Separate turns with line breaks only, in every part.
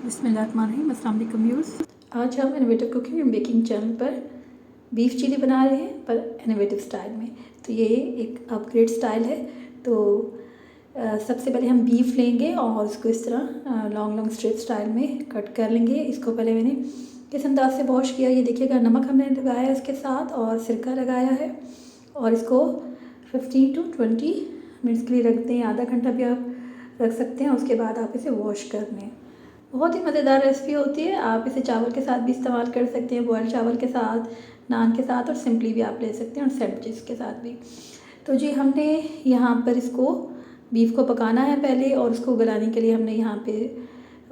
बिस्मिल्लाहिर्रहमानिर्रहीम, अस्सलाम वालेकुम व्यूअर्स। आज हम innovative cooking and baking channel पर बीफ चिली बना रहे हैं पर इनोवेटिव स्टाइल में। तो ये एक अपग्रेड स्टाइल है। तो सबसे पहले हम बीफ लेंगे और उसको इस तरह लॉन्ग लॉन्ग स्ट्रिप स्टाइल में कट कर लेंगे। इसको पहले मैंने किस अंदाज से वॉश किया, ये देखिएगा। नमक हमने लगाया है इसके साथ और सिरका लगाया है और इसको 15 to 20 मिनट्स के लिए रखते हैं। आधा घंटा भी आप रख सकते हैं। उसके बाद आप इसे वॉश कर लें। बहुत ही मज़ेदार रेसिपी होती है। आप इसे चावल के साथ भी इस्तेमाल कर सकते हैं, बॉयल चावल के साथ, नान के साथ, और सिंपली भी आप ले सकते हैं और सैंडविचेस के साथ भी। तो जी हमने यहाँ पर इसको बीफ को पकाना है पहले, और उसको गलाने के लिए हमने यहाँ पे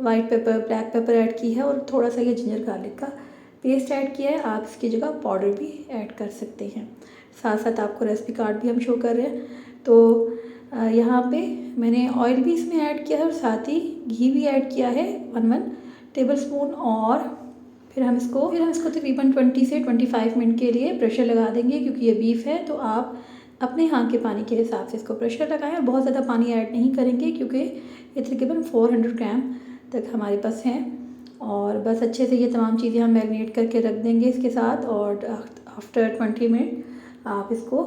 white paper, black pepper add की है और थोड़ा सा ये जिंजर गार्लिक का पेस्ट ऐड किया है। आप इसकी जगह पाउडर भी ऐड कर सकते हैं। साथ साथ आपको रेसिपी कार्ड भी हम शो कर रहे हैं। तो यहाँ पे मैंने ऑयल भी इसमें ऐड किया है और साथ ही घी भी ऐड किया है 1 टेबल स्पून। और फिर हम इसको तकरीबन 20 से 25 मिनट के लिए प्रेशर लगा देंगे, क्योंकि ये बीफ है। तो आप अपने यहाँ के पानी के हिसाब से इसको प्रेशर लगाएं और बहुत ज़्यादा पानी ऐड नहीं करेंगे, क्योंकि ये तकरीबन 400 ग्राम तक हमारे पास हैं। और बस अच्छे से ये तमाम चीज़ें हम मैरिनेट करके रख देंगे इसके साथ। और आफ्टर 20 मिनट आप इसको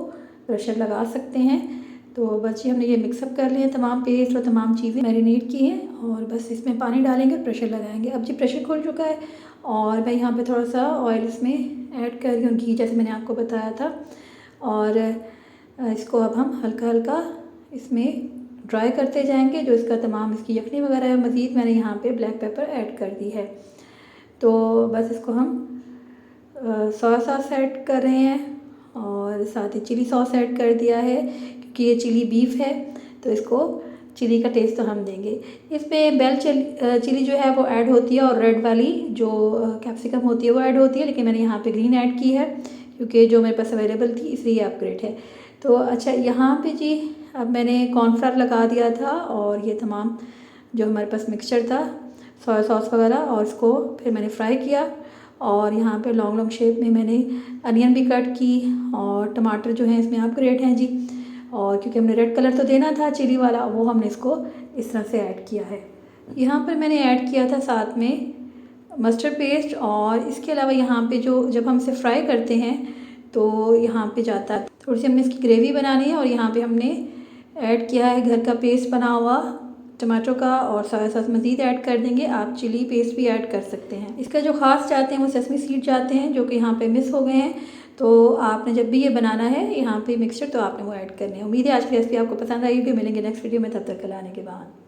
प्रेशर लगा सकते हैं। तो बस ये हमने ये मिक्सअप कर लिए हैं, तमाम पेस्ट और तमाम चीज़ें मैरिनेट की हैं। और बस इसमें पानी डालेंगे, प्रेशर लगाएंगे। अब जी प्रेशर खुल चुका है और मैं यहाँ पे थोड़ा सा ऑयल इसमें ऐड कर रही हूँ, घी, जैसे मैंने आपको बताया था। और इसको अब हम हल्का हल्का इसमें ड्राई करते जाएंगे। जो इसका तमाम इसकी यखनी वगैरह है, मज़ीद मैंने यहाँ पे ब्लैक पेपर ऐड कर दी है। तो बस इसको हम सोया सॉस ऐड कर रहे हैं और साथ ही चिली सॉस ऐड कर दिया है, क्योंकि ये चिली बीफ है तो इसको चिली का टेस्ट तो हम देंगे। इसमें बेल चिली जो है वो ऐड होती है और रेड वाली जो कैप्सिकम होती है वो ऐड होती है, लेकिन मैंने यहाँ पे ग्रीन ऐड की है क्योंकि जो मेरे पास अवेलेबल थी, इसलिए अपग्रेड है। तो अच्छा, यहाँ पे जी अब मैंने कॉर्नफ्लावर लगा दिया था और ये तमाम जो हमारे पास मिक्सचर था, सोया सॉस वगैरह, और इसको फिर मैंने फ्राई किया। और यहाँ पे लॉन्ग लॉन्ग शेप में मैंने अनियन भी कट की और टमाटर जो हैं इसमें अपग्रेड हैं जी। और क्योंकि हमने रेड कलर तो देना था चिली वाला, वो हमने इसको इस तरह से ऐड किया है। यहाँ पर मैंने ऐड किया था साथ में मस्टर्ड पेस्ट। और इसके अलावा यहाँ पे जो जब हम इसे फ्राई करते हैं तो यहाँ पे जाता है, थोड़ी सी हमने इसकी ग्रेवी बनानी है। और यहाँ पे हमने ऐड किया है घर का पेस्ट बना हुआ टमाटो का, और सोया सॉस मज़ीद ऐड कर देंगे। आप चिली पेस्ट भी ऐड कर सकते हैं। इसका जो ख़ास चाहते हैं वो सेसमी सीड चाहते हैं, जो कि यहाँ पे मिस हो गए हैं। तो आपने जब भी ये बनाना है यहाँ पे मिक्सचर, तो आपने वो ऐड करने हैं। उम्मीद है आज की रेसिपी आपको पसंद आई होगी। मिलेंगे नेक्स्ट वीडियो में, तब तक के लाने के बाद।